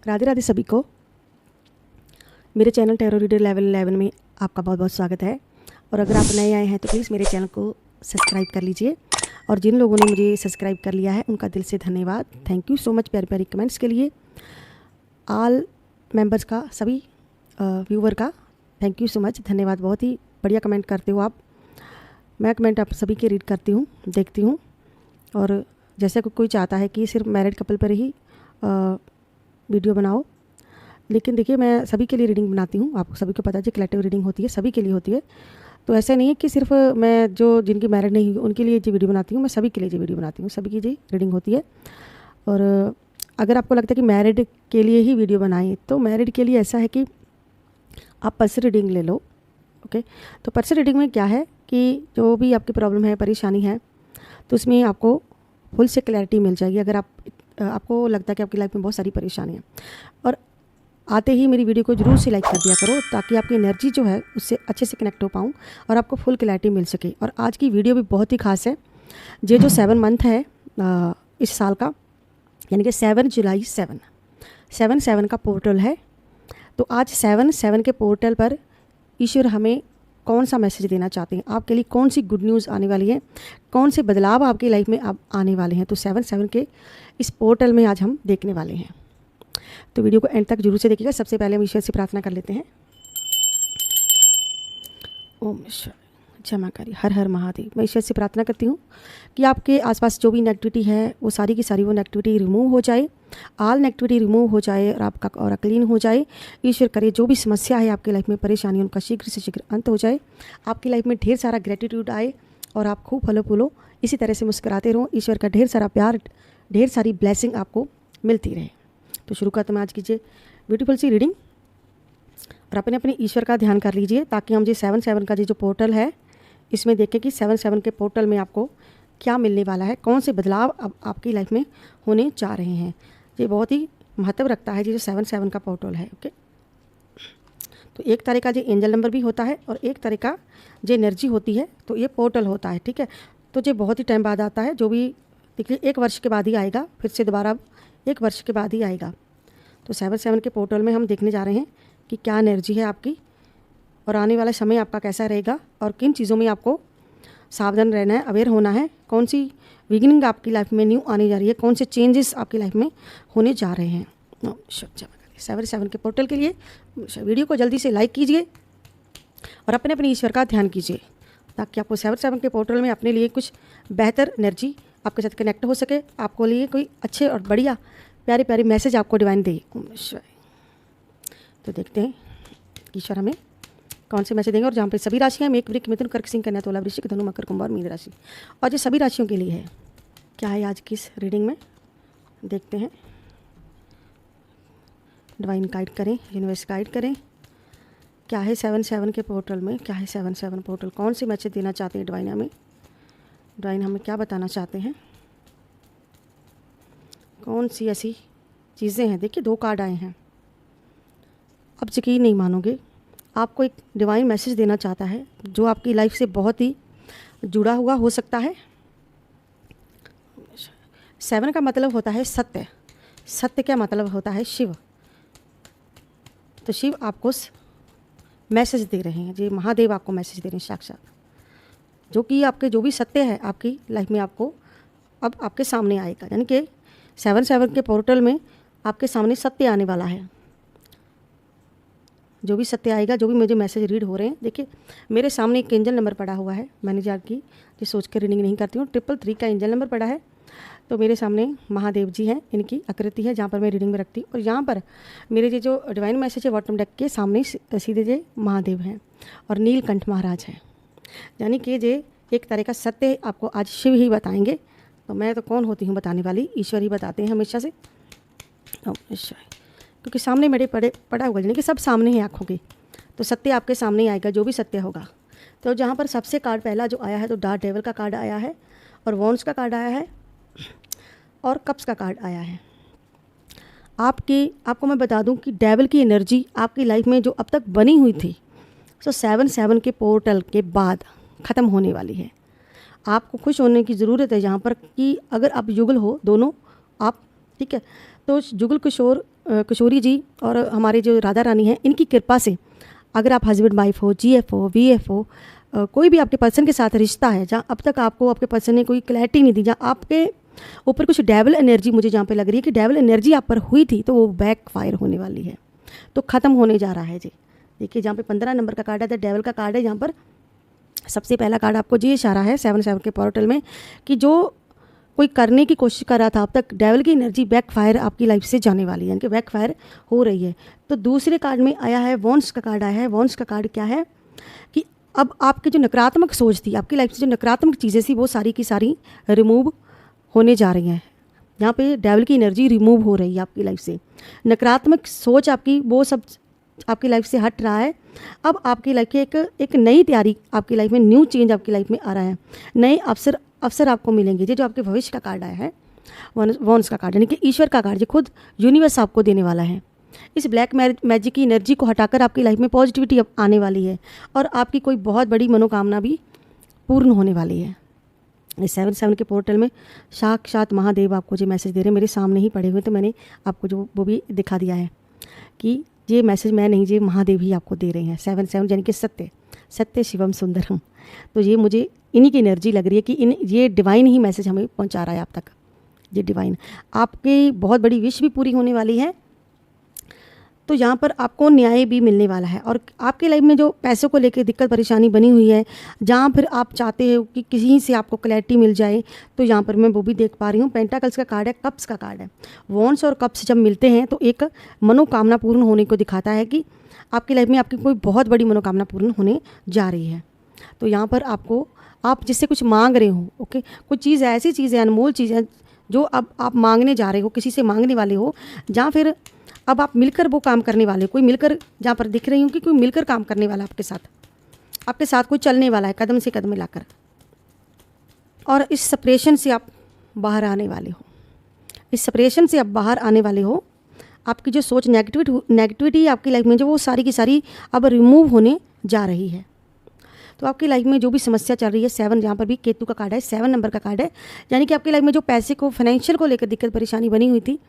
राधे राधे सभी को। मेरे चैनल टैरो रीडर लेवल 11 में आपका बहुत बहुत स्वागत है। और अगर आप नए आए हैं तो प्लीज़ मेरे चैनल को सब्सक्राइब कर लीजिए। और जिन लोगों ने मुझे सब्सक्राइब कर लिया है उनका दिल से धन्यवाद। थैंक यू सो मच प्यारे प्यारे कमेंट्स के लिए। ऑल मेंबर्स का, सभी व्यूवर का थैंक यू सो मच, धन्यवाद। बहुत ही बढ़िया कमेंट करते हो आप। मैं कमेंट आप सभी के रीड करती हूँ, देखती हूँ। और जैसे कोई चाहता है कि सिर्फ मैरिड कपल पर ही वीडियो बनाओ, लेकिन देखिए मैं सभी के लिए रीडिंग बनाती हूँ। आपको सभी को पता है, कलेक्टिव रीडिंग होती है, सभी के लिए होती है। तो ऐसा नहीं है कि सिर्फ मैं जो जिनकी मैरिड नहीं हुई उनके लिए जो वीडियो बनाती हूँ, मैं सभी के लिए जो वीडियो बनाती हूँ, सभी की जो रीडिंग होती है। और अगर आपको लगता है कि मैरिड के लिए ही वीडियो बनाएं, तो मैरिड के लिए ऐसा है कि आप पर्सन रीडिंग ले लो। ओके, तो पर्सन रीडिंग में क्या है कि जो भी आपकी प्रॉब्लम है, परेशानी है, तो उसमें आपको फुल से क्लैरिटी मिल जाएगी। अगर आपको लगता है कि आपकी लाइफ में बहुत सारी परेशानी है, और आते ही मेरी वीडियो को जरूर से लाइक कर दिया करो, ताकि आपकी एनर्जी जो है उससे अच्छे से कनेक्ट हो पाऊँ और आपको फुल क्लैरिटी मिल सके। और आज की वीडियो भी बहुत ही खास है। ये जो 7 मंथ है इस साल का, यानी कि 7 जुलाई 7 का पोर्टल है। तो आज 7 के पोर्टल पर ईश्वर हमें कौन सा मैसेज देना चाहते हैं, आपके लिए कौन सी गुड न्यूज़ आने वाली है, कौन से बदलाव आपकी लाइफ में अब आने वाले हैं, तो 7 के इस पोर्टल में आज हम देखने वाले हैं। तो वीडियो को एंड तक जरूर से देखिएगा। सबसे पहले हम ईश्वर से प्रार्थना कर लेते हैं। ओम ईश्वर क्षमाकारी, हर हर महादेव। मैं ईश्वर से प्रार्थना करती हूँ कि आपके आसपास जो भी नेगेटिविटी है वो सारी की सारी वो नेगेटिविटी रिमूव हो जाए, ऑल नेगेटिविटी रिमूव हो जाए और आपका और क्लीन हो जाए। ईश्वर करे जो भी समस्या है आपकी लाइफ में, परेशानी, उनका शीघ्र से शीघ्र अंत हो जाए। आपकी लाइफ में ढेर सारा ग्रेटिट्यूड आए और आप खूब फलो फूलो, इसी तरह से मुस्कुराते रहो। ईश्वर का ढेर सारा प्यार, ढेर सारी ब्लेसिंग आपको मिलती रहे। तो शुरू करते हैं आज कीजिए ब्यूटीफुल सी रीडिंग, और अपने अपने ईश्वर का ध्यान कर लीजिए, ताकि हम जो 7 का जो पोर्टल है इसमें देखें कि 7 के पोर्टल में आपको क्या मिलने वाला है, कौन से बदलाव अब आपकी लाइफ में होने जा रहे हैं। ये बहुत ही महत्व रखता है जो 7 का पोर्टल है। ओके, तो एक तरह का जो एंजल नंबर भी होता है और एक तरह का जो एनर्जी होती है, तो ये पोर्टल होता है। ठीक है, तो ये बहुत ही टाइम बाद आता है, जो भी देखिए 1 वर्ष के बाद ही आएगा, फिर से दोबारा 1 वर्ष के बाद ही आएगा। तो 7 के पोर्टल में हम देखने जा रहे हैं कि क्या एनर्जी है आपकी, और आने वाला समय आपका कैसा रहेगा, और किन चीज़ों में आपको सावधान रहना है, अवेयर होना है, कौन सी बिगिनिंग आपकी लाइफ में न्यू आने जा रही है, कौन से चेंजेस आपकी लाइफ में होने जा रहे हैं। 7 के पोर्टल के लिए वीडियो को जल्दी से लाइक कीजिए और अपने अपने ईश्वर का ध्यान कीजिए, ताकि आपको 7 के पोर्टल में अपने लिए कुछ बेहतर एनर्जी आपके साथ कनेक्ट हो सके, आपको लिए कोई अच्छे और बढ़िया प्यारे प्यारे मैसेज आपको डिवाइन दे। तो देखते हैं ईश्वर हमें कौन से मैसेज देंगे। और जहाँ पे सभी राशियाँ, मेष, वृश्चिक, मिथुन, कर्क, सिंह, कन्या, तुला, वृश्चिक, धनु, मकर, कुंभ और मीन राशि, और ये सभी राशियों के लिए है। क्या है आज की इस रीडिंग में, देखते हैं। डिवाइन गाइड करें, यूनिवर्स गाइड करें। क्या है 7 के पोर्टल में, क्या है 7 पोर्टल, कौन से मैसेज देना चाहते हैं डिवाइन हमें, डिवाइन हमें क्या बताना चाहते हैं, कौन सी ऐसी चीज़ें हैं। देखिए 2 कार्ड आए हैं। अब यकीन नहीं मानोगे, आपको एक डिवाइन मैसेज देना चाहता है जो आपकी लाइफ से बहुत ही जुड़ा हुआ हो सकता है। 7 का मतलब होता है सत्य। सत्य का मतलब होता है शिव। तो शिव आपको मैसेज दे रहे हैं, जी महादेव आपको मैसेज दे रहे हैं साक्षात, जो कि आपके जो भी सत्य है आपकी लाइफ में आपको अब आपके सामने आएगा। यानी कि 7 के पोर्टल में आपके सामने सत्य आने वाला है। जो भी सत्य आएगा, जो भी मुझे मैसेज रीड हो रहे हैं, देखिए मेरे सामने एक एंजल नंबर पड़ा हुआ है। मैंने जो की ये सोच कर रीडिंग नहीं करती हूँ, 333 का एंजल नंबर पड़ा है। तो मेरे सामने महादेव जी हैं, इनकी आकृति है जहाँ पर मैं रीडिंग में रखती हूँ। और यहाँ पर मेरे जो डिवाइन मैसेज है बॉटम डेक के सामने सीधे जे महादेव हैं और नीलकंठ महाराज हैं। यानी कि जे एक तरह का सत्य आपको आज शिव ही बताएंगे। तो मैं तो कौन होती हूँ बताने वाली, ईश्वर ही बताते हैं हमेशा से। ईश्वर, क्योंकि सामने मेरे पड़ा हुआ, यानी कि सब सामने है आँखों के, तो सत्य आपके सामने ही आएगा, जो भी सत्य होगा। तो जहाँ पर सबसे कार्ड पहला जो आया है, तो डार्क डेविल का कार्ड आया है, और वॉन्ड्स का कार्ड आया है, और कप्स का कार्ड आया है। आपको मैं बता दूं कि डेविल की एनर्जी आपकी लाइफ में जो अब तक बनी हुई थी, तो 7 के पोर्टल के बाद ख़त्म होने वाली है। आपको खुश होने की ज़रूरत है यहाँ पर कि अगर आप युगल हो दोनों आप, ठीक है, तो जुगल किशोर किशोरी जी और हमारे जो राधा रानी हैं, इनकी कृपा से अगर आप हस्बैंड वाइफ हो, जीएफ हो, वीएफ हो, कोई भी आपके पर्सन के साथ रिश्ता है जहाँ अब तक आपको आपके पर्सन ने कोई क्लैरिटी नहीं दी, जहाँ आपके ऊपर कुछ डेविल एनर्जी मुझे जहाँ पे लग रही है कि डेविल एनर्जी आप पर हुई थी, तो वो बैक फायर होने वाली है, तो ख़त्म होने जा रहा है जी। देखिए जहाँ पे 15 नंबर का कार्ड है, तो डेविल का कार्ड है। जहाँ पर सबसे पहला कार्ड आपको ये इशारा है 7 के पोर्टल में कि जो कोई करने की कोशिश कर रहा था अब तक, डेविल की एनर्जी बैक फायर आपकी लाइफ से जाने वाली है, यानी कि बैक फायर हो रही है। तो दूसरे कार्ड में आया है वॉन्ड्स का कार्ड आया है। वॉन्ड्स का कार्ड क्या है कि अब आपकी जो नकारात्मक सोच थी, आपकी लाइफ से जो नकारात्मक चीज़ें थी, वो सारी की सारी रिमूव होने जा रही हैं। यहाँ पे डेविल की एनर्जी रिमूव हो रही है आपकी लाइफ से, नकारात्मक सोच आपकी वो सब आपकी लाइफ से हट रहा है। अब आपकी लाइफ की एक नई तैयारी आपकी लाइफ में, न्यू चेंज आपकी लाइफ में आ रहा है, नए अवसर आपको मिलेंगे। ये जो आपके भविष्य का कार्ड आया है वॉन्ड्स का कार्ड, यानी कि ईश्वर का कार्ड, जो खुद यूनिवर्स आपको देने वाला है। इस ब्लैक मैजिक की एनर्जी को हटाकर आपकी लाइफ में पॉजिटिविटी आने वाली है और आपकी कोई बहुत बड़ी मनोकामना भी पूर्ण होने वाली है। इस 7 के पोर्टल में साक्षात महादेव आपको जो मैसेज दे रहे हैं, मेरे सामने ही पड़े हुए, तो मैंने आपको जो वो भी दिखा दिया है कि ये मैसेज मैं नहीं, ये महादेव ही आपको दे रहे हैं। 7 यानी कि सत्य शिवम सुंदरम। तो ये मुझे इन्हीं की एनर्जी लग रही है कि ये डिवाइन ही मैसेज हमें पहुंचा रहा है आप तक। ये डिवाइन आपकी बहुत बड़ी विश भी पूरी होने वाली है, तो यहाँ पर आपको न्याय भी मिलने वाला है। और आपके लाइफ में जो पैसों को लेकर दिक्कत परेशानी बनी हुई है, जहाँ फिर आप चाहते हो कि किसी से आपको क्लैरिटी मिल जाए, तो यहाँ पर मैं वो भी देख पा रही हूँ। पेंटाकल्स का कार्ड है, कप्स का कार्ड है। वॉन्ड्स और कप्स जब मिलते हैं तो एक मनोकामना पूर्ण होने को दिखाता है कि आपकी लाइफ में आपकी कोई बहुत बड़ी मनोकामना पूर्ण होने जा रही है। तो यहाँ पर आप जिससे कुछ मांग रहे हो, ओके, कुछ चीज़ ऐसी चीज़ है, अनमोल चीज़ है जो अब आप मांगने जा रहे हो, किसी से मांगने वाले हो, जहाँ फिर अब आप मिलकर वो काम करने वाले हो। कोई मिलकर, जहाँ पर दिख रही हूँ कि कोई मिलकर काम करने वाला आपके साथ कोई चलने वाला है, कदम से कदम मिलाकर। और इस सेपरेशन से आप बाहर आने वाले हो, इस सेपरेशन से आप बाहर आने वाले हो। आपकी जो सोच नेगेटिविटी आपकी लाइफ में जो वो सारी की सारी अब रिमूव होने जा रही है। तो आपकी लाइफ में जो भी समस्या चल रही है, 7 यहाँ पर भी केतु का कार्ड है, 7 नंबर का कार्ड है, यानी कि आपकी लाइफ में जो पैसे को, फाइनेंशियल को लेकर दिक्कत परेशानी बनी हुई थी,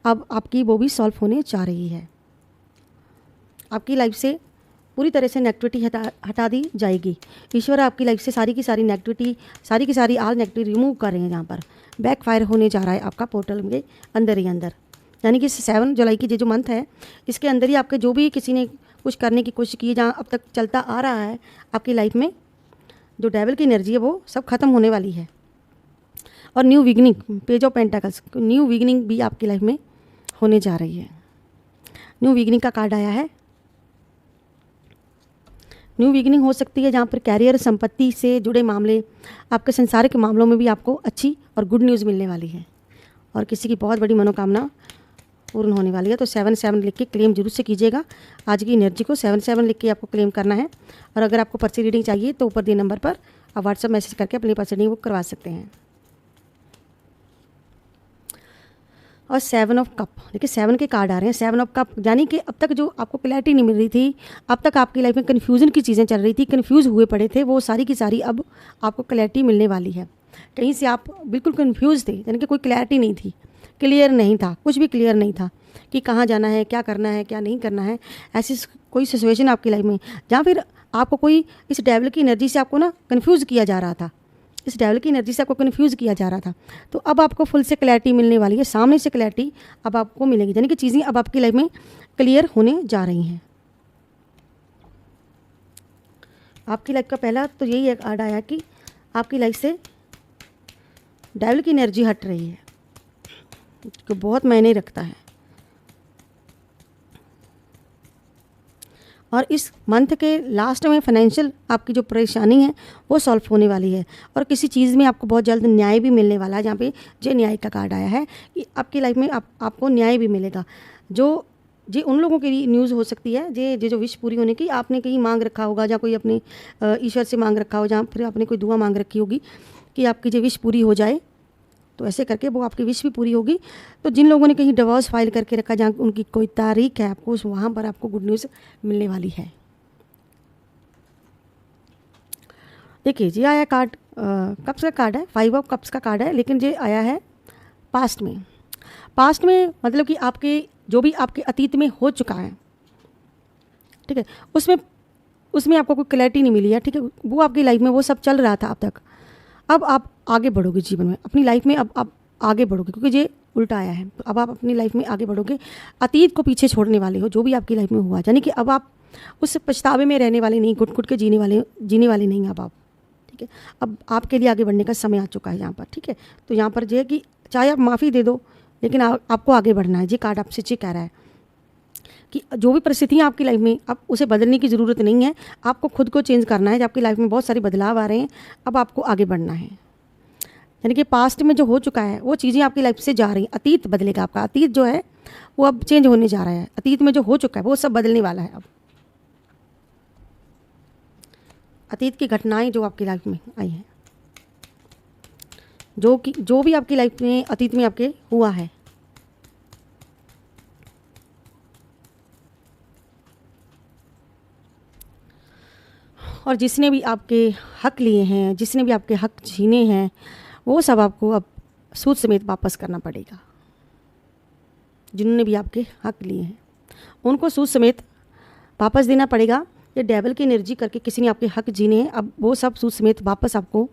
अब आपकी वो भी सॉल्व होने जा रही है। आपकी लाइफ से पूरी तरह से नेगेटिविटी हटा दी जाएगी। ईश्वर आपकी लाइफ से सारी की सारी नेगेटिविटी, सारी की सारी आल नेगेटिविटी रिमूव कर रहे हैं। यहाँ पर बैक फायर होने जा रहा है आपका पोर्टल के अंदर ही अंदर, यानी कि 7 जुलाई की जो मंथ है, इसके अंदर ही आपके जो भी किसी ने कुछ करने की कोशिश की है, जहाँ अब तक चलता आ रहा है आपकी लाइफ में, जो डेविल की एनर्जी है वो सब खत्म होने वाली है। और new beginning, page of pentacles, new beginning भी आपकी लाइफ में होने जा रही है। न्यू बिगिनिंग का कार्ड आया है। न्यू बिगिनिंग हो सकती है जहाँ पर कैरियर, संपत्ति से जुड़े मामले, आपके संसारिक मामलों में भी आपको अच्छी और गुड न्यूज़ मिलने वाली है और किसी की बहुत बड़ी मनोकामना पूर्ण होने वाली है। तो 7 लिख के क्लेम जरूर से कीजिएगा। आज की एनर्जी को 7 लिख के आपको क्लेम करना है। और अगर आपको पर्ची रीडिंग चाहिए तो ऊपर दिए नंबर पर आप व्हाट्सएप मैसेज करके अपनी पर्ची रीडिंग बुक करवा सकते हैं। और 7 ऑफ कप, देखिए 7 के कार्ड आ रहे हैं। 7 ऑफ कप यानी कि अब तक जो आपको क्लैरिटी नहीं मिल रही थी, अब तक आपकी लाइफ में कन्फ्यूजन की चीज़ें चल रही थी, कन्फ्यूज़ हुए पड़े थे, वो सारी की सारी अब आपको क्लैरिटी मिलने वाली है। कहीं से आप बिल्कुल कन्फ्यूज़ थे, यानी कि कोई क्लैरिटी नहीं थी, क्लियर नहीं था, कुछ भी क्लियर नहीं था कि कहाँ जाना है, क्या करना है, क्या नहीं करना है। ऐसी कोई सिचुएशन आपकी लाइफ में जहाँ फिर आपको कोई इस डेविल की एनर्जी से आपको ना कन्फ्यूज़ किया जा रहा था, इस डेविल की एनर्जी से आपको कन्फ्यूज़ किया जा रहा था, तो अब आपको फुल से क्लैरिटी मिलने वाली है। सामने से क्लैरिटी अब आपको मिलेगी, यानी कि चीज़ें अब आपकी लाइफ में क्लियर होने जा रही हैं। आपकी लाइफ का पहला तो यही एक कार्ड आया कि आपकी लाइफ से डेविल की एनर्जी हट रही है, जो बहुत मायने रखता है। और इस मंथ के लास्ट में फाइनेंशियल आपकी जो परेशानी है वो सॉल्व होने वाली है और किसी चीज़ में आपको बहुत जल्द न्याय भी मिलने वाला है। जहाँ पे जो न्याय का कार्ड आया है कि आपकी लाइफ में आपको न्याय भी मिलेगा। जो उन लोगों के लिए न्यूज़ हो सकती है जो विश पूरी होने की आपने कहीं मांग रखा होगा, जहाँ कोई अपने ईश्वर से मांग रखा हो, जहाँ फिर आपने कोई दुआ मांग रखी होगी कि आपकी जो विश पूरी हो जाए, तो ऐसे करके वो आपकी विश भी पूरी होगी। तो जिन लोगों ने कहीं डिवोर्स फाइल करके रखा, जहाँ उनकी कोई तारीख है, आपको वहाँ पर आपको गुड न्यूज़ मिलने वाली है। देखिए जी आया कार्ड, कप्स का कार्ड है, 5 ऑफ कप्स का कार्ड है, लेकिन ये आया है पास्ट में। मतलब कि आपके जो भी आपके अतीत में हो चुका है, ठीक है, उसमें आपको कोई क्लैरिटी नहीं मिली है, ठीक है, वो आपकी लाइफ में वो सब चल रहा था अब तक। अब आप आगे बढ़ोगे जीवन में, अपनी लाइफ में अब आप आगे बढ़ोगे, क्योंकि ये उल्टा आया है। तो अब आप अपनी लाइफ में आगे बढ़ोगे, अतीत को पीछे छोड़ने वाले हो, जो भी आपकी लाइफ में हुआ, यानी कि अब आप उस पछतावे में रहने वाले नहीं, घुट घुट के जीने वाले नहीं अब आप, ठीक है। अब आपके लिए आगे बढ़ने का समय आ चुका है यहाँ पर, ठीक है। तो यहाँ पर जो है कि चाहे आप माफ़ी दे दो, लेकिन आपको आगे बढ़ना है। ये कार्ड आपसे ये कह रहा है कि जो भी परिस्थितियाँ आपकी लाइफ में, अब उसे बदलने की ज़रूरत नहीं है, आपको खुद को चेंज करना है। जब आपकी लाइफ में बहुत सारे बदलाव आ रहे हैं, अब आपको आगे बढ़ना है। यानी कि पास्ट में जो हो चुका है वो चीज़ें आपकी लाइफ से जा रही हैं, अतीत बदलेगा आपका। अतीत जो है वो अब चेंज होने जा रहा है, अतीत में जो हो चुका है वो सब बदलने वाला है। अब अतीत की घटनाएं जो आपकी लाइफ में आई हैं, जो भी आपकी लाइफ में अतीत में आपके हुआ है, और जिसने भी आपके हक लिए हैं, जिसने भी आपके हक छीने हैं, वो सब आपको अब सूद समेत वापस करना पड़ेगा। जिन्होंने भी आपके हक लिए हैं उनको सूद समेत वापस देना पड़ेगा। ये डेविल की एनर्जी करके किसी ने आपके हक जीने हैं, अब वो सब सूद समेत वापस आपको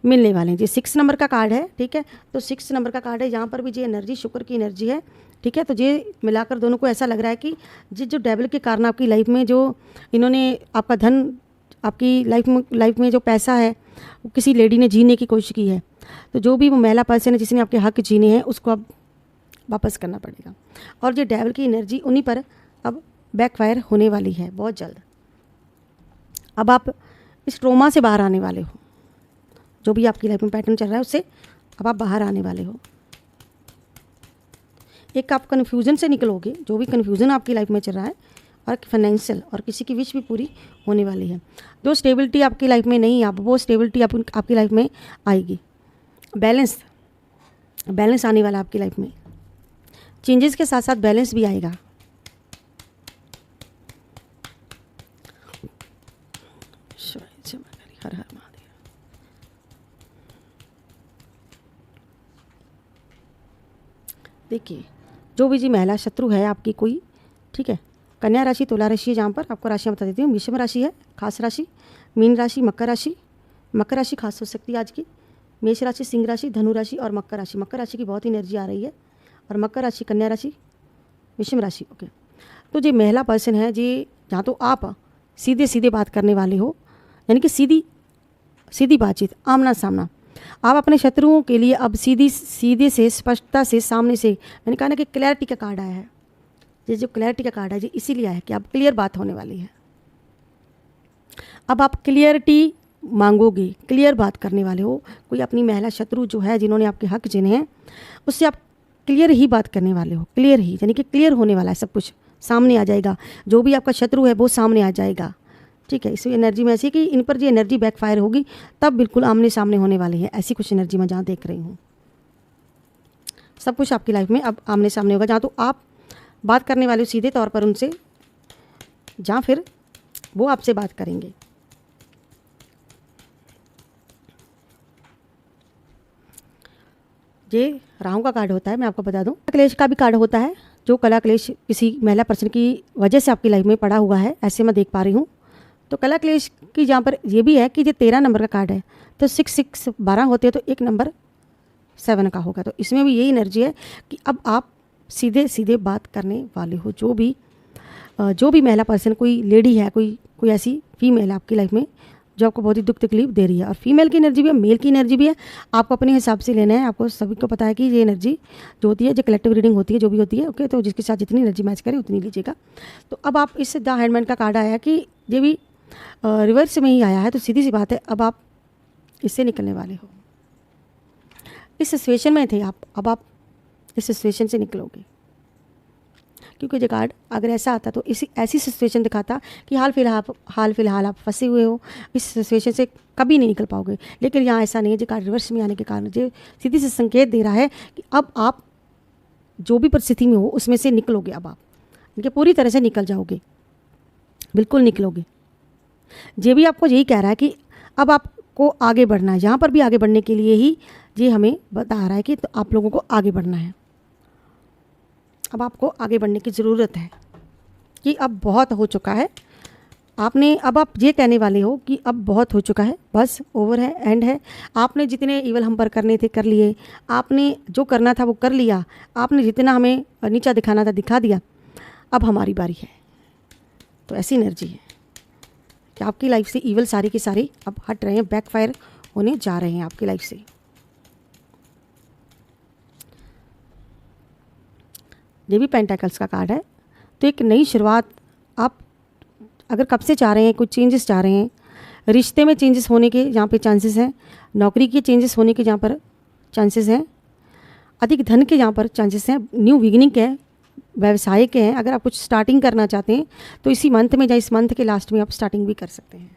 मिलने वाले हैं। ये 6 नंबर का कार्ड है, ठीक है। तो 6 नंबर का कार्ड है, यहाँ पर भी ये एनर्जी शुक्र की एनर्जी है, ठीक है। तो ये मिलाकर दोनों को ऐसा लग रहा है कि जो डेविल के कारण आपकी लाइफ में जो इन्होंने आपका धन, आपकी लाइफ में जो पैसा है वो किसी लेडी ने जीने की कोशिश की है, तो जो भी वो महिला पर्सन है जिसने आपके हक जीने हैं उसको अब वापस करना पड़ेगा। और ये डेविल की एनर्जी उन्हीं पर अब बैकफायर होने वाली है बहुत जल्द। अब आप इस ट्रोमा से बाहर आने वाले हो, जो भी आपकी लाइफ में पैटर्न चल रहा है उससे अब आप बाहर आने वाले हो। एक आप कन्फ्यूज़न से निकलोगे, जो भी कन्फ्यूज़न आपकी लाइफ में चल रहा है, और फाइनेंशियल और किसी की विश भी पूरी होने वाली है। जो स्टेबिलिटी आपकी लाइफ में नहीं है, अब वो स्टेबिलिटी आपकी लाइफ में आएगी। बैलेंस आने वाला आपकी लाइफ में, चेंजेस के साथ साथ बैलेंस भी आएगा। हर हर महादेव। देखिए, जो भी जी महिला शत्रु है आपकी कोई, ठीक है, कन्या राशि, तुला राशि है, जहाँ पर आपको राशियाँ बता देती हूँ। मिश्रम राशि है खास राशि, मीन राशि, मकर राशि खास हो सकती है आज की, मेष राशि, सिंह राशि, धनु राशि और मकर राशि। मकर राशि की बहुत ही एनर्जी आ रही है, और मकर राशि, कन्या राशि, मिश्रम राशि, ओके। तो जो महिला पर्सन है जी, जहाँ तो आप सीधे सीधे बात करने वाले हो, यानी कि सीधी बातचीत, आमना सामना। आप अपने शत्रुओं के लिए अब सीधे से, स्पष्टता से, सामने से, मैंने कहा ना कि क्लैरिटी का कार्ड आया है। ये जो क्लैरिटी का कार्ड है जी इसीलिए आया है कि अब क्लियर बात होने वाली है। अब आप क्लियरिटी मांगोगे, क्लियर बात करने वाले हो। कोई अपनी महिला शत्रु जो है, जिन्होंने आपके हक जिन्हें हैं, उससे आप क्लियर ही बात करने वाले हो। क्लियर ही यानी कि क्लियर होने वाला है, सब कुछ सामने आ जाएगा। जो भी आपका शत्रु है वो सामने आ जाएगा, ठीक है। इस एनर्जी में ऐसी कि इन पर जो एनर्जी बैकफायर होगी तब बिल्कुल आमने सामने होने वाली है, ऐसी कुछ एनर्जी मैं जहाँ देख रही हूँ। सब कुछ आपकी लाइफ में अब आमने सामने होगा, जहाँ तो आप बात करने वाले हो सीधे तौर पर उनसे, जहाँ फिर वो आपसे बात करेंगे। ये राहु का कार्ड होता है, मैं आपको बता दूं। क्लेश का भी कार्ड होता है, जो कला क्लेश किसी महिला पर्सन की वजह से आपकी लाइफ में पड़ा हुआ है, ऐसे मैं देख पा रही हूँ। तो कला क्लेश की जहाँ पर ये भी है कि ये 13 नंबर का कार्ड है, तो 6 6 12 होते हैं, तो एक नंबर 7 का होगा। तो इसमें भी यही एनर्जी है कि अब आप सीधे सीधे बात करने वाले हो। जो भी महिला पर्सन, कोई लेडी है, कोई ऐसी फीमेल है आपकी लाइफ में जो आपको बहुत ही दुख तकलीफ दे रही है, और फीमेल की एनर्जी भी है, मेल की एनर्जी भी है, आपको अपने हिसाब से लेना है। आपको सभी को पता है कि ये एनर्जी जो होती है, जो कलेक्टिव रीडिंग होती है, जो भी होती है, ओके। तो जिसके साथ जितनी एनर्जी मैच करे उतनी लीजिएगा। तो अब आप इस द हैंडमैन का कार्ड आया कि ये भी रिवर्स में ही आया है, तो सीधी सी बात है अब आप इससे निकलने वाले हो। इस सिचुएशन में थे आप, अब आप इस सिचुएशन से निकलोगे, क्योंकि ये कार्ड अगर ऐसा आता तो ऐसी सिचुएशन दिखाता कि हाल फिलहाल आप फंसे हुए हो, इस सिचुएशन से कभी नहीं निकल पाओगे। लेकिन यहाँ ऐसा नहीं है। ये कार्ड रिवर्स में आने के कारण ये सीधी से संकेत दे रहा है कि अब आप जो भी परिस्थिति में हो उसमें से निकलोगे। अब आप इनके पूरी तरह से निकल जाओगे, बिल्कुल निकलोगे। ये भी आपको यही कह रहा है कि अब आपको आगे बढ़ना है। यहाँ पर भी आगे बढ़ने के लिए ही ये हमें बता रहा है कि तो आप लोगों को आगे बढ़ना है। अब आपको आगे बढ़ने की ज़रूरत है कि अब बहुत हो चुका है। आपने अब आप ये कहने वाले हो कि अब बहुत हो चुका है, बस ओवर है, एंड है। आपने जितने ईवल हम पर करने थे कर लिए, आपने जो करना था वो कर लिया, आपने जितना हमें नीचा दिखाना था दिखा दिया, अब हमारी बारी है। तो ऐसी एनर्जी है कि आपकी लाइफ से ईवल सारे के सारे अब हट रहे हैं, बैकफायर होने जा रहे हैं आपकी लाइफ से। ये भी पेंटाकल्स का कार्ड है। तो एक नई शुरुआत आप अगर कब से चाह रहे हैं, कुछ चेंजेस चाह रहे हैं, रिश्ते में चेंजेस होने के जहाँ पे चांसेस हैं, नौकरी के चेंजेस होने के जहाँ पर चांसेस हैं, अधिक धन के जहाँ पर चांसेस हैं, न्यू बिगिनिंग के हैं, व्यवसाय के हैं। अगर आप कुछ स्टार्टिंग करना चाहते हैं तो इसी मंथ में या इस मंथ के लास्ट में आप स्टार्टिंग भी कर सकते हैं।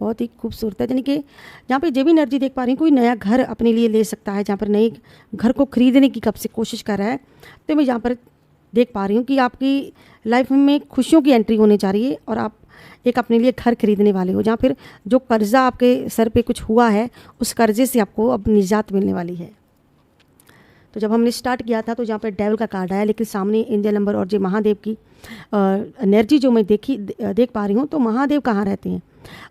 बहुत ही खूबसूरत है। यानी कि जहाँ पे जो भी एनर्जी देख पा रही हूँ, कोई नया घर अपने लिए ले सकता है, जहाँ पर नए घर को खरीदने की कब से कोशिश कर रहा है। तो मैं यहाँ पर देख पा रही हूँ कि आपकी लाइफ में खुशियों की एंट्री होने जा रही है और आप एक अपने लिए घर खरीदने वाले हो, जहाँ फिर जो कर्जा आपके सर पे कुछ हुआ है उस कर्जे से आपको अब निजात मिलने वाली है। तो जब हमने स्टार्ट किया था तो जहाँ पर डेविल का कार्ड आया, लेकिन सामने एंजल नंबर और जो महादेव की एनर्जी जो मैं देख पा रही हूँ, तो महादेव कहाँ रहते हैं?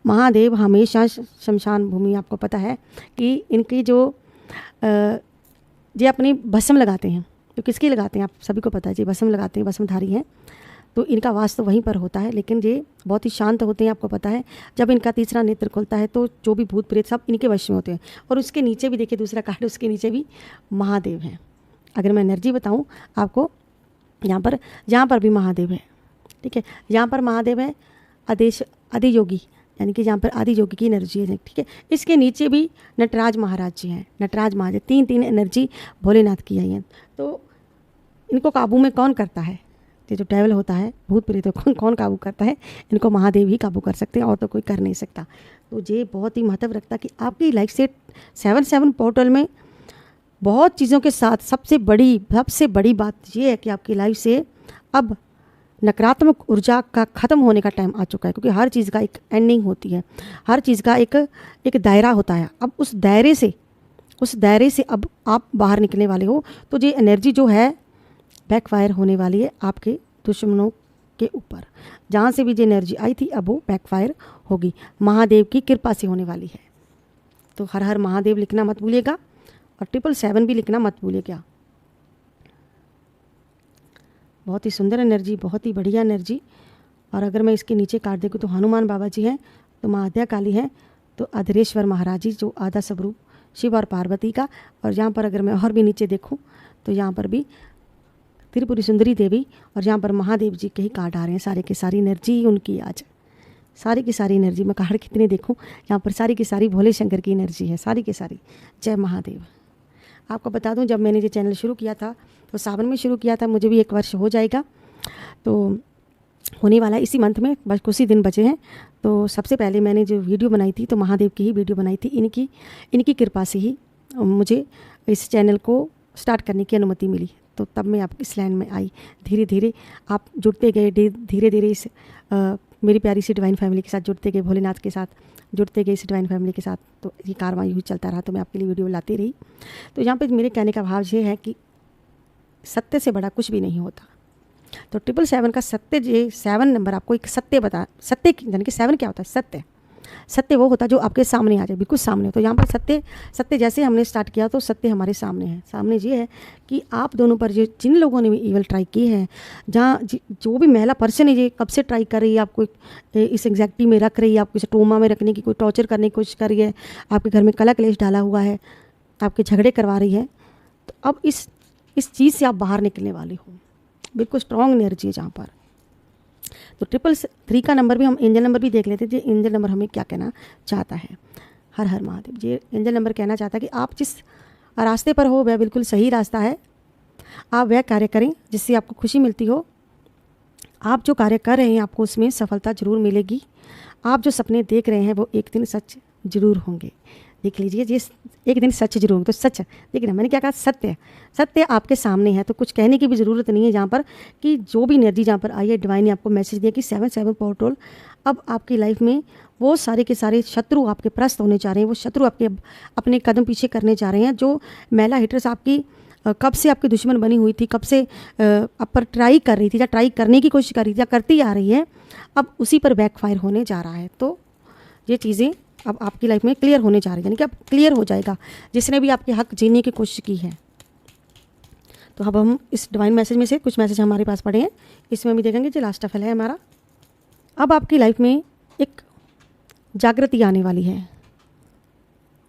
महादेव हमेशा शमशान भूमि, आपको पता है कि इनकी जो ये अपनी भस्म लगाते हैं, तो किसकी लगाते हैं आप सभी को पता है, जी भस्म लगाते हैं, भस्मधारी हैं। तो इनका वास तो वहीं पर होता है, लेकिन ये बहुत ही शांत होते हैं, आपको पता है। जब इनका तीसरा नेत्र खुलता है तो जो भी भूत प्रेत सब इनके वश में होते हैं। और उसके नीचे भी देखिए दूसरा कार्ड, उसके नीचे भी महादेव हैं। अगर मैं एनर्जी बताऊं आपको, यहाँ पर भी महादेव है, ठीक है। यहाँ पर महादेव है, आदि योगी, यानी कि जहाँ पर आदि योगी की एनर्जी है, ठीक है। इसके नीचे भी नटराज महाराज जी हैं, नटराज महाराज, तीन एनर्जी भोलेनाथ की आई हैं। तो इनको काबू में कौन करता है? ये जो डेविल होता है, भूत प्रेत को कौन काबू करता है? इनको महादेव ही काबू कर सकते हैं, और तो कोई कर नहीं सकता। तो ये बहुत ही महत्व रखता है कि आपकी लाइफ से 7/7 पोर्टल में बहुत चीज़ों के साथ सबसे बड़ी बात ये है कि आपकी लाइफ से अब नकारात्मक ऊर्जा का ख़त्म होने का टाइम आ चुका है, क्योंकि हर चीज़ का एक एंडिंग होती है, हर चीज़ का एक दायरा होता है। अब उस दायरे से अब आप बाहर निकलने वाले हो। तो ये एनर्जी जो है बैकफायर होने वाली है आपके दुश्मनों के ऊपर। जहाँ से भी ये एनर्जी आई थी अब वो बैकफायर होगी, महादेव की कृपा से होने वाली है। तो हर हर महादेव लिखना मत भूलिएगा, और 777 भी लिखना मत भूलिएगा। बहुत ही सुंदर एनर्जी, बहुत ही बढ़िया एनर्जी। और अगर मैं इसके नीचे काट देखूँ तो हनुमान बाबा जी हैं, तो माँ आद्या काली हैं, तो अधरेश्वर महाराज जी जो आधा स्वरूप शिव और पार्वती का। और यहाँ पर अगर मैं और भी नीचे देखूँ तो यहाँ पर भी त्रिपुरी सुंदरी देवी, और यहाँ पर महादेव जी के ही कार्ड आ रहे हैं। सारे की सारी एनर्जी उनकी आज, सारी की सारी एनर्जी, मैं कार्ड कितने देखूँ, यहाँ पर सारी की सारी भोले शंकर की एनर्जी है, सारी की सारी। जय महादेव। आपको बता दूं, जब मैंने ये चैनल शुरू किया था तो सावन में शुरू किया था, मुझे भी 1 वर्ष हो जाएगा, तो होने वाला है इसी मंथ में, बस कुछ ही दिन बचे हैं। तो सबसे पहले मैंने जो वीडियो बनाई थी तो महादेव की ही वीडियो बनाई थी। इनकी कृपा से ही मुझे इस चैनल को स्टार्ट करने की अनुमति मिली। तो तब मैं आप इस लाइन में आई। धीरे धीरे आप जुड़ते गए, धीरे धीरे इस मेरी प्यारी सी डिवाइन फैमिली के साथ जुड़ते गए, भोलेनाथ के साथ जुड़ते गए, इस डिवाइन फैमिली के साथ। तो ये कारवां यूँ ही चलता रहा, तो मैं आपके लिए वीडियो लाती रही। तो यहाँ पे मेरे कहने का भाव ये है कि सत्य से बड़ा कुछ भी नहीं होता। तो 777 का सत्य, ये 7 नंबर आपको एक सत्य सत्य यानी कि 7 क्या होता है? सत्य। सत्य वो होता है जो आपके सामने आ जाए, बिल्कुल सामने हो। तो यहाँ पर सत्य जैसे हमने स्टार्ट किया तो सत्य हमारे सामने है। सामने ये है कि आप दोनों पर जिन लोगों ने भी ईवल ट्राई की है, जहाँ जो भी महिला पर्सन है ये कब से ट्राई कर रही है, आपको इस एग्जैक्टी में रख रही है, आपको इसे ट्रोमा में रखने की, कोई टॉर्चर करने की कोशिश कर रही है, आपके घर में कलह क्लेश डाला हुआ है, आपके झगड़े करवा रही है। तो अब इस चीज़ से आप बाहर निकलने वाले हो। बिल्कुल स्ट्रॉन्ग एनर्जी है जहाँ पर। तो 333 का नंबर भी हम एंजल नंबर भी देख लेते हैं। एंजल नंबर हमें क्या कहना चाहता है? हर हर महादेव। ये एंजल नंबर कहना चाहता है कि आप जिस रास्ते पर हो वह बिल्कुल सही रास्ता है। आप वह कार्य करें जिससे आपको खुशी मिलती हो। आप जो कार्य कर रहे हैं आपको उसमें सफलता जरूर मिलेगी। आप जो सपने देख रहे हैं वो एक दिन सच जरूर होंगे। देख लीजिए, ये एक दिन सच जरूर होंगे। तो सच देखिए ना, मैंने क्या कहा? सत्य आपके सामने है। तो कुछ कहने की भी ज़रूरत नहीं है जहाँ पर, कि जो भी एनर्जी जहाँ पर आई है, डिवाइन ने आपको मैसेज दिया कि 7/7 पोर्टल अब आपकी लाइफ में वो सारे के सारे शत्रु आपके परास्त होने जा रहे हैं। वो शत्रु आपके अपने कदम पीछे करने जा रहे हैं। जो महिला हिटर्स आपकी कब से आपकी दुश्मन बनी हुई थी, कब से आप पर ट्राई कर रही थी या ट्राई करने की कोशिश कर रही थी या करती आ रही है, अब उसी पर बैकफायर होने जा रहा है। तो ये चीज़ें अब आपकी लाइफ में क्लियर होने जा रही है, यानी कि अब क्लियर हो जाएगा जिसने भी आपके हक जीने की कोशिश की है। तो अब हम इस डिवाइन मैसेज में से कुछ मैसेज हमारे पास पड़े हैं, इसमें भी देखेंगे जो लास्ट टफल है हमारा। अब आपकी लाइफ में एक जागृति आने वाली है,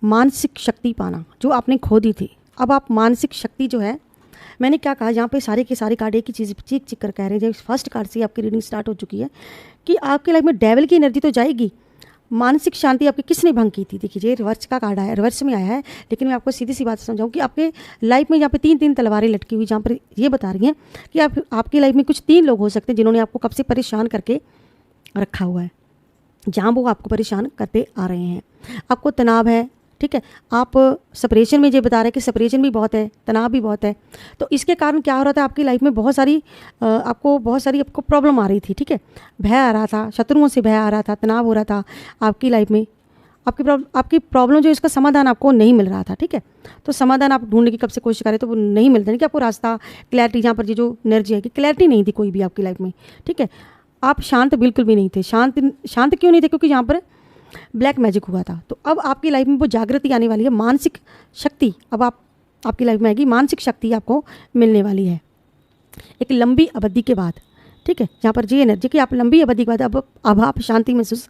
मानसिक शक्ति पाना जो आपने खो दी थी। अब आप मानसिक शक्ति जो है, मैंने क्या कहा यहाँ पे सारे के सारे कार्ड एक ही चीज़ चीख चीख कर कह रहे हैं। फर्स्ट कार्ड से आपकी रीडिंग स्टार्ट हो चुकी है कि आपकी लाइफ में डेविल की एनर्जी तो जाएगी, मानसिक शांति आपकी किसने भंग की थी। देखिए ये रिवर्स का कार्ड आया, रिवर्स में आया है, लेकिन मैं आपको सीधी सी बात समझाऊँ कि आपके लाइफ में यहाँ पे 3 तलवारें लटकी हुई, जहाँ पर ये बता रही हैं कि आपकी लाइफ में कुछ 3 लोग हो सकते हैं जिन्होंने आपको कब से परेशान करके रखा हुआ है, जहाँ वो आपको परेशान करते आ रहे हैं। आपको तनाव है, ठीक है, आप सेपरेशन में ये बता रहे हैं कि सेपरेशन भी बहुत है, तनाव भी बहुत है। तो इसके कारण क्या हो रहा था, आपकी लाइफ में बहुत सारी आपको प्रॉब्लम आ रही थी, ठीक है, भय आ रहा था, शत्रुओं से भय आ रहा था, तनाव हो रहा था आपकी लाइफ में। आपकी प्रॉब्लम जो इसका समाधान आपको नहीं मिल रहा था, ठीक है। तो समाधान आप ढूंढने की कब से कोशिश करें तो वो नहीं मिलता, नहीं कि आपको रास्ता क्लैरिटी, जहाँ पर ये जो एनर्जी है कि क्लैरिटी नहीं थी कोई भी आपकी लाइफ में, ठीक है। आप शांत बिल्कुल भी नहीं थे। शांत क्यों नहीं थे, क्योंकि यहाँ पर ब्लैक मैजिक हुआ था। तो अब आपकी लाइफ में वो जागृति आने वाली है, मानसिक शक्ति अब आपकी लाइफ में आएगी, मानसिक शक्ति आपको मिलने वाली है एक लंबी अवधि के बाद, ठीक है। जहाँ पर जी एनर्जी कि आप लंबी अवधि के बाद अब आप शांति महसूस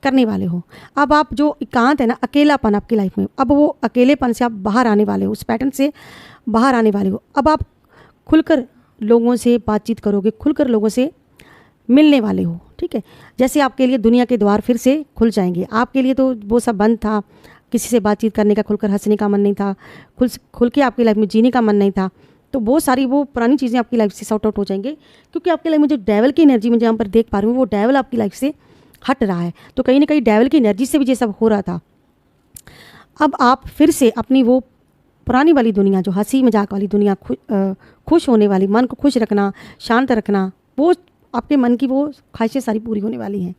करने वाले हो। अब आप जो एकांत है ना, अकेलापन आपकी लाइफ में, अब वो अकेलेपन से आप बाहर आने वाले हो, उस पैटर्न से बाहर आने वाले हो। अब आप खुलकर लोगों से बातचीत करोगे, खुलकर लोगों से मिलने वाले हो, ठीक है। जैसे आपके लिए दुनिया के द्वार फिर से खुल जाएंगे। आपके लिए तो वो सब बंद था, किसी से बातचीत करने का, खुलकर हंसने का मन नहीं था, खुल के आपकी लाइफ में जीने का मन नहीं था। तो वो पुरानी चीज़ें आपकी लाइफ से सॉर्ट आउट हो जाएंगे, क्योंकि आपकी लाइफ में जो डेविल की एनर्जी में जहाँ पर देख पा रही हूँ, वो डेविल आपकी लाइफ से हट रहा है। तो कहीं ना कहीं डेविल की एनर्जी से भी ये सब हो रहा था। अब आप फिर से अपनी वो पुरानी वाली दुनिया, जो हंसी मजाक वाली दुनिया, खुश होने वाली, मन को खुश रखना, शांत रखना, वो आपके मन की वो ख्वाहिशें सारी पूरी होने वाली हैं।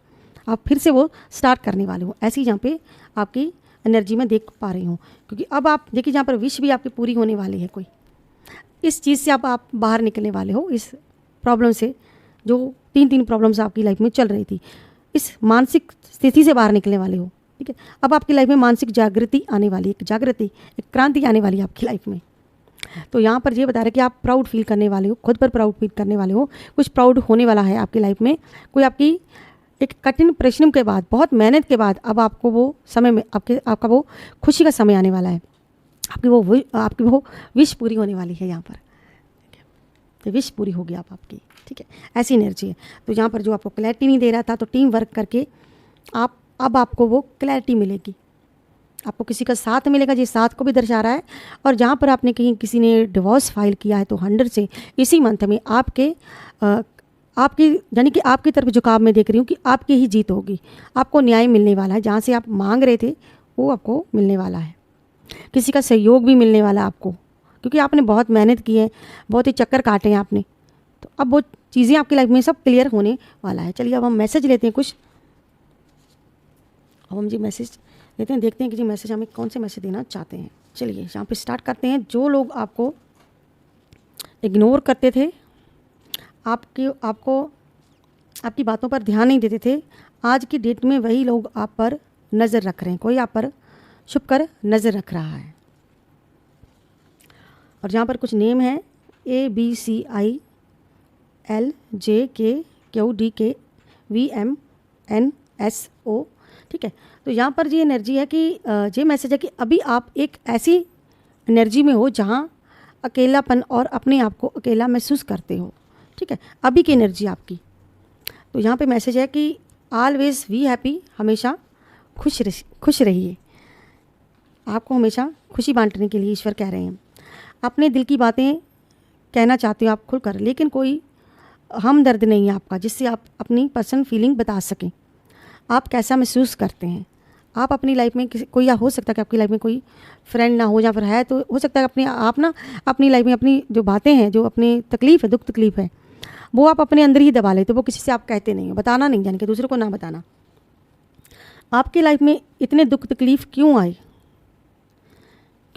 आप फिर से वो स्टार्ट करने वाले हो, ऐसी जहाँ पे आपकी एनर्जी में देख पा रही हूँ। क्योंकि अब आप देखिए जहाँ पर विश भी आपकी पूरी होने वाली है, कोई इस चीज़ से आप बाहर निकलने वाले हो, इस प्रॉब्लम से, जो 3 प्रॉब्लम्स आपकी लाइफ में चल रही थी, इस मानसिक स्थिति से बाहर निकलने वाले हो, ठीक है। अब आपकी लाइफ में मानसिक जागृति आने वाली, एक क्रांति आने वाली है आपकी लाइफ में। तो यहाँ पर ये बता रहे कि आप प्राउड फील करने वाले हो, खुद पर प्राउड फील करने वाले हो, कुछ प्राउड होने वाला है आपकी लाइफ में। कोई आपकी एक कठिन परिश्रम के बाद, बहुत मेहनत के बाद अब आपको वो समय में आपका वो खुशी का समय आने वाला है, आपकी वो विश पूरी होने वाली है यहाँ पर, तो विश पूरी होगी आपकी, ठीक है। ऐसी एनर्जी है। तो यहाँ पर जो आपको क्लैरिटी नहीं दे रहा था, तो टीम वर्क करके अब आपको वो क्लैरिटी मिलेगी, आपको किसी का साथ मिलेगा, ये साथ को भी दर्शा रहा है। और जहाँ पर आपने कहीं किसी ने डिवोर्स फाइल किया है, तो 100 से इसी मंथ में आपकी यानी कि आपकी तरफ झुकाव में देख रही हूँ कि आपकी ही जीत होगी, आपको न्याय मिलने वाला है। जहाँ से आप मांग रहे थे वो आपको मिलने वाला है, किसी का सहयोग भी मिलने वाला है आपको, क्योंकि आपने बहुत मेहनत की है, बहुत ही चक्कर काटे हैं आपने। तो अब वो चीज़ें आपकी लाइफ में सब क्लियर होने वाला है। चलिए अब हम मैसेज लेते हैं कुछ, अब हम जी मैसेज लेते हैं, देखते हैं कि जी मैसेज हमें कौन से मैसेज देना चाहते हैं। चलिए यहाँ पे स्टार्ट करते हैं। जो लोग आपको इग्नोर करते थे, आपकी बातों पर ध्यान नहीं देते थे, आज की डेट में वही लोग आप पर नज़र रख रहे हैं, कोई आप पर छुप कर नज़र रख रहा है। और जहाँ पर कुछ नेम है ABCILJKQDKVMNSO, ठीक है। तो यहाँ पर ये एनर्जी है कि ये मैसेज है कि अभी आप एक ऐसी एनर्जी में हो जहाँ अकेलापन और अपने आप को अकेला महसूस करते हो, ठीक है, अभी की एनर्जी आपकी। तो यहाँ पे मैसेज है कि ऑलवेज बी हैप्पी, हमेशा खुश रहिए। आपको हमेशा खुशी बांटने के लिए ईश्वर कह रहे हैं। अपने दिल की बातें कहना चाहते हो आप खुलकर, लेकिन कोई हमदर्द नहीं है आपका जिससे आप अपनी पर्सनल फीलिंग बता सकें, आप कैसा महसूस करते हैं। आप अपनी लाइफ में कोई, या हो सकता है कि आपकी लाइफ में कोई फ्रेंड ना हो, या फिर है तो हो सकता है अपनी लाइफ में अपनी जो बातें हैं, जो अपनी तकलीफ़ है, दुख तकलीफ़ है, वो आप अपने अंदर ही दबा लेते हो, वो किसी से आप कहते नहीं हो, बताना नहीं, यानी कि दूसरों को ना बताना। आपकी लाइफ में इतने दुख तकलीफ़ क्यों आए?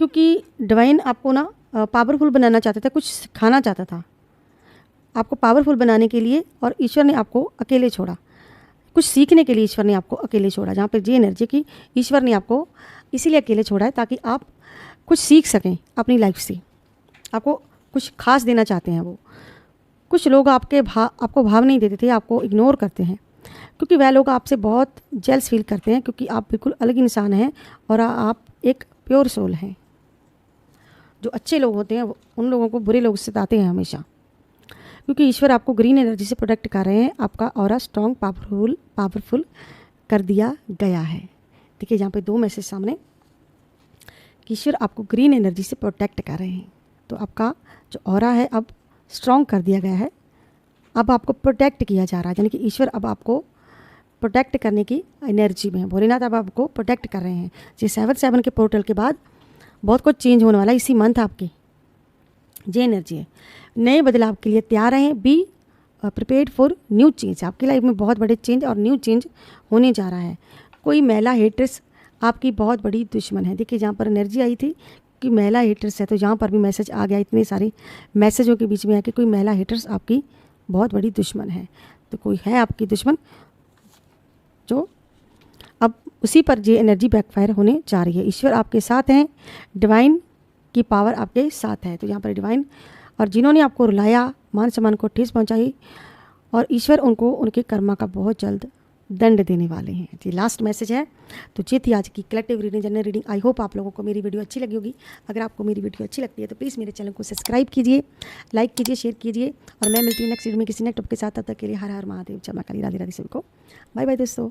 क्योंकि डिवाइन आपको ना पावरफुल बनाना चाहता था, कुछ सिखाना चाहता था आपको पावरफुल बनाने के लिए, और ईश्वर ने आपको अकेले छोड़ा। कुछ सीखने के लिए ईश्वर ने आपको अकेले छोड़ा। जहाँ पे जी एनर्जी की ईश्वर ने आपको इसीलिए अकेले छोड़ा है ताकि आप कुछ सीख सकें अपनी लाइफ से। आपको कुछ खास देना चाहते हैं वो। कुछ लोग आपको भाव नहीं देते थे, आपको इग्नोर करते हैं, क्योंकि वह लोग आपसे बहुत जेल्स फील करते हैं, क्योंकि आप बिल्कुल अलग इंसान हैं और आप एक प्योर सोल हैं। जो अच्छे लोग होते हैं उन लोगों को बुरे लोग सताते हैं हमेशा, क्योंकि ईश्वर आपको ग्रीन एनर्जी से प्रोटेक्ट कर रहे हैं। आपका ऑरा स्ट्रॉन्ग पावरफुल कर दिया गया है। देखिए यहाँ पे 2 मैसेज सामने कि ईश्वर आपको ग्रीन एनर्जी से प्रोटेक्ट कर रहे हैं। तो आपका जो ऑरा है अब स्ट्रॉन्ग कर दिया गया है, अब आपको प्रोटेक्ट किया जा रहा है, यानी कि ईश्वर अब आपको प्रोटेक्ट करने की एनर्जी में है। भोलेनाथ अब आपको प्रोटेक्ट कर रहे हैं। ये 7/7 के पोर्टल के बाद बहुत कुछ चेंज होने वाला है इसी मंथ। आपकी ये एनर्जी है, नए बदलाव के लिए तैयार रहें। Be prepared for new change. आपकी लाइफ में बहुत बड़े चेंज और न्यू चेंज होने जा रहा है। कोई महिला हेटर्स आपकी बहुत बड़ी दुश्मन है। देखिए जहाँ पर एनर्जी आई थी कि महिला हेटर्स है, तो यहाँ पर भी मैसेज आ गया। इतने सारे मैसेजों के बीच में है कि कोई महिला हेटर्स आपकी बहुत बड़ी दुश्मन है। तो कोई है आपकी दुश्मन जो अब उसी पर ये एनर्जी बैकफायर होने जा रही है। ईश्वर आपके साथ हैं, डिवाइन की पावर आपके साथ है। तो यहाँ पर डिवाइन, और जिन्होंने आपको रुलाया, मान सम्मान को ठेस पहुँचाई, और ईश्वर उनको उनके कर्मा का बहुत जल्द दंड देने वाले हैं। ये लास्ट मैसेज है। तो ये थी आज की collective reading, general reading. I hope आप लोगों को मेरी वीडियो अच्छी लगी होगी। अगर आपको मेरी वीडियो अच्छी लगती है तो प्लीज़ मेरे चैनल को सब्सक्राइब कीजिए, लाइक कीजिए, शेयर कीजिए, और मैं मिलती हूँ नेक्स्ट वीडियो में किसी नेक्स्ट टॉपिक के साथ। तब तक के लिए हर हर महादेव, जय मां काली, राधे राधे सभी को। बाय बाय दोस्तों।